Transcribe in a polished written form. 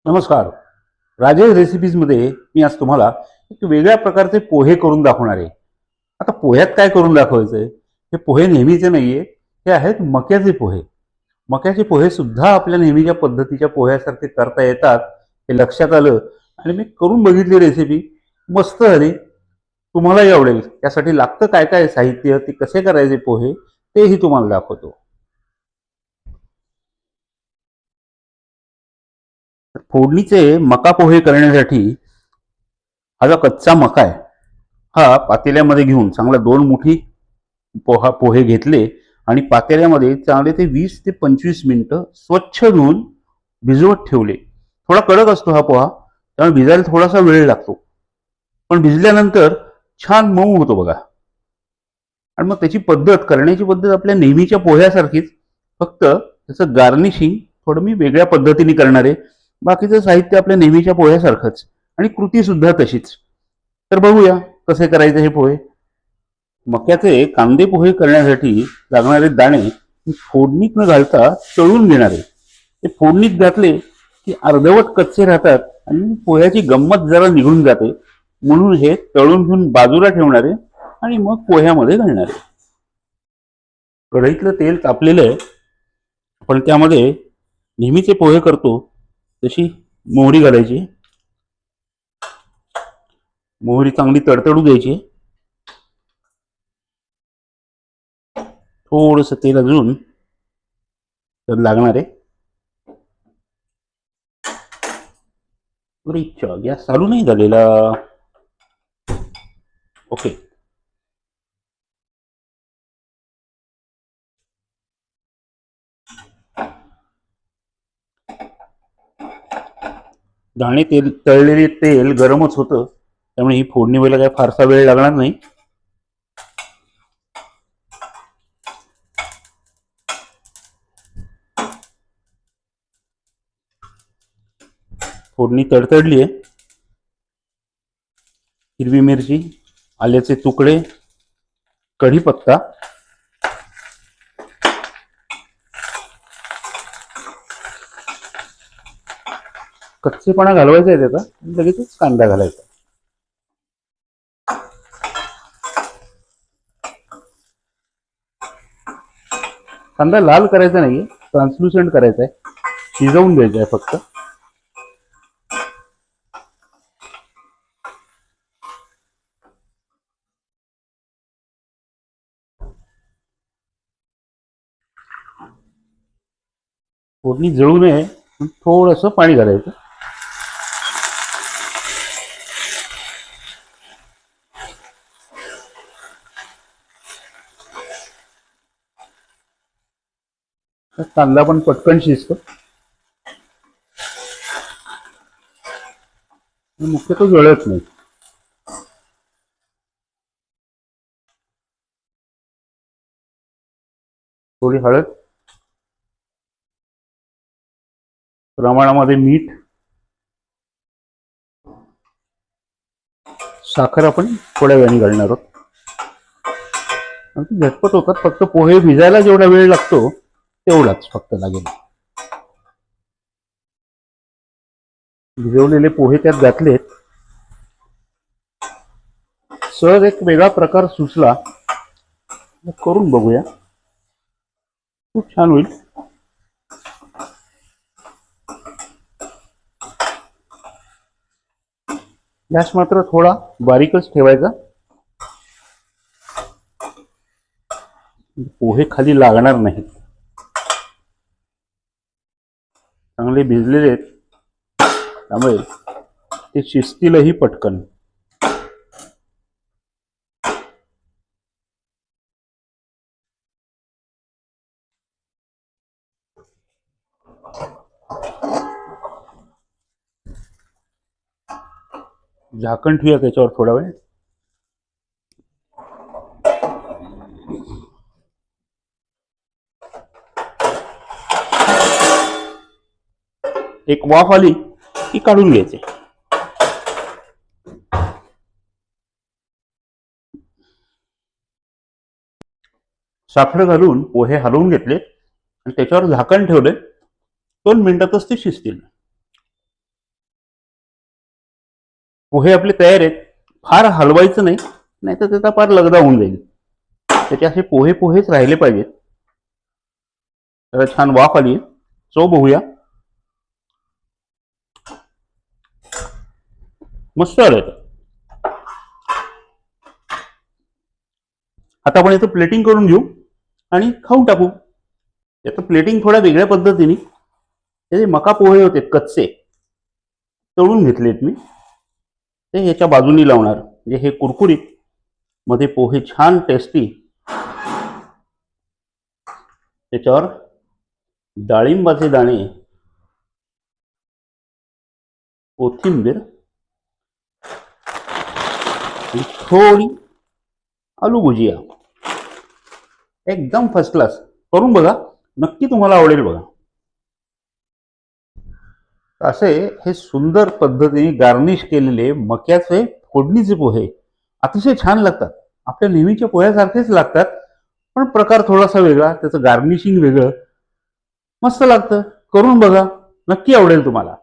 नमस्कार. राजेश रेसिपीजमध्ये मी आज तुम्हाला एक वेगळ्या प्रकारचे पोहे करून दाखवणार आहे. आता पोह्यात काय करून दाखवायचंय? हे पोहे नेहमीचे नाहीये. हे आहेत मक्याचे पोहे. मक्याचे पोहे सुद्धा आपल्या नेहमीच्या पद्धतीच्या पोह्यासारखे करता येतात हे लक्षात आलं आणि मी करून बघितली रेसिपी. मस्त झाली. तुम्हालाही आवडेल. त्यासाठी लागतं काय काय साहित्य, ते कसे करायचे पोहे, तेही तुम्हाला दाखवतो. फोडणीचे मका पोहे करण्यासाठी हा जो कच्चा मका आहे, हा पातेल्यामध्ये घेऊन चांगला 2 मुठी पोहे घेतले आणि पातेल्यामध्ये चांगले ते 20 ते 25 मिनिटं स्वच्छ धुवून भिजवत ठेवले. थोडा कडक असतो हा पोहा, त्यामुळे भिजायला थोडासा वेळ लागतो, पण भिजल्यानंतर छान मऊ होतो बघा. आणि मग त्याची करण्याची पद्धत आपल्या नेहमीच्या पोह्यासारखीच, फक्त त्याचं गार्निशिंग थोडं मी वेगळ्या पद्धतीने करणार आहे. बाकीचं साहित्य आपल्या नेहमीच्या पोह्यासारखंच आणि कृती सुद्धा तशीच. तर बघूया कसे करायचे हे पोहे. मक्याचे कांदे पोहे करण्यासाठी लागणारे दाणे मी फोडणीत न घालता तळून घेणार आहे. ते फोडणीत घातले की अर्धवट कच्चे राहतात आणि पोह्याची गंमत जरा निघून जाते, म्हणून हे तळून घेऊन बाजूला ठेवणार आहे आणि मग पोह्यामध्ये घालणार आहे. कढईतलं तेल तापलेलं आहे. आपण त्यामध्ये नेहमीचे पोहे करतो तशी मोहरी घालायची. मोहरी चांगली तडतडू द्यायची. थोडस तेल अजून तर लागणार आहे. गॅस चालू नाही झालेला. ओके. दाणे तेल तळलेले तेल गरमच होतं, त्यामुळे ही फोडणी व्हायला काय फारसा वेळ लागणार नाही. फोडणी तडतडली आहे. हिरवी मिरची, आल्याचे तुकडे, कढीपत्ता, कच्चेपणा घालवायचा आहे त्याचा, लगेचच कांदा घालायचा. कांदा लाल करायचा नाहीये, ट्रान्सल्युसंट करायचा आहे, शिजवून द्यायचा आहे फक्त. फोडणी जळू नये थोडस पाणी घालायचं. कांदा पण पटकन शिजतो. मुख्यतः जळत नाही. थोडी हळद, प्रमाणामध्ये मीठ, साखर आपण थोड्या वेळाने घालणार आहोत. झटपट होतात, फक्त पोहे भिजायला जेवढा वेळ लागतो तेवढाच फक्त लागेल. भिजवलेले पोहे त्यात घातलेत. सहज एक वेगळा प्रकार सुचला, करून बघूया. खूप छान होईल. गॅस मात्र थोडा बारीकच ठेवायचा, पोहे खाली लागणार नाहीत. चांगले भिजलेले आहेत, त्यामुळे ते शिजतीलही पटकन. झाकण ठेवूया त्याच्यावर थोडा वेळ. एक वाफ आली की काढून घ्यायचे. साखर घालून पोहे हलवून घेतले आणि त्याच्यावर झाकण ठेवले. 2 मिनिटातच ते शिजतील. पोहे आपले तयार आहेत. फार हलवायचं नाही, नाहीतर त्याचा फार लगदा होऊन जाईल. त्याचे असे पोहे पोहेच राहिले पाहिजेत. त्याला छान वाफ आली. चव बघूया. मस्त आलं. आता आपण याचं प्लेटिंग करून घेऊ आणि खाऊन टाकू. याचं प्लेटिंग थोड्या वेगळ्या पद्धतीने. हे जे मका पोहे होते कच्चे, तळून घेतलेत मी. ते याच्या बाजूनी लावणार, म्हणजे हे कुरकुरीत मध्ये पोहे छान टेस्टी. त्याच्यावर डाळिंबाचे दाणे, कोथिंबीर, थोडी आलू भुजिया. एकदम फर्स्ट क्लास. करून बघा, नक्की तुम्हाला आवडेल बघा. असे हे सुंदर पद्धतीने गार्निश केलेले मक्याचे फोडणीचे पोहे अतिशय छान लागतात. आपल्या नेहमीच्या पोह्यासारखेच लागतात, पण प्रकार थोडासा वेगळा, त्याचं गार्निशिंग वेगळं. मस्त लागतं. करून बघा, नक्की आवडेल तुम्हाला.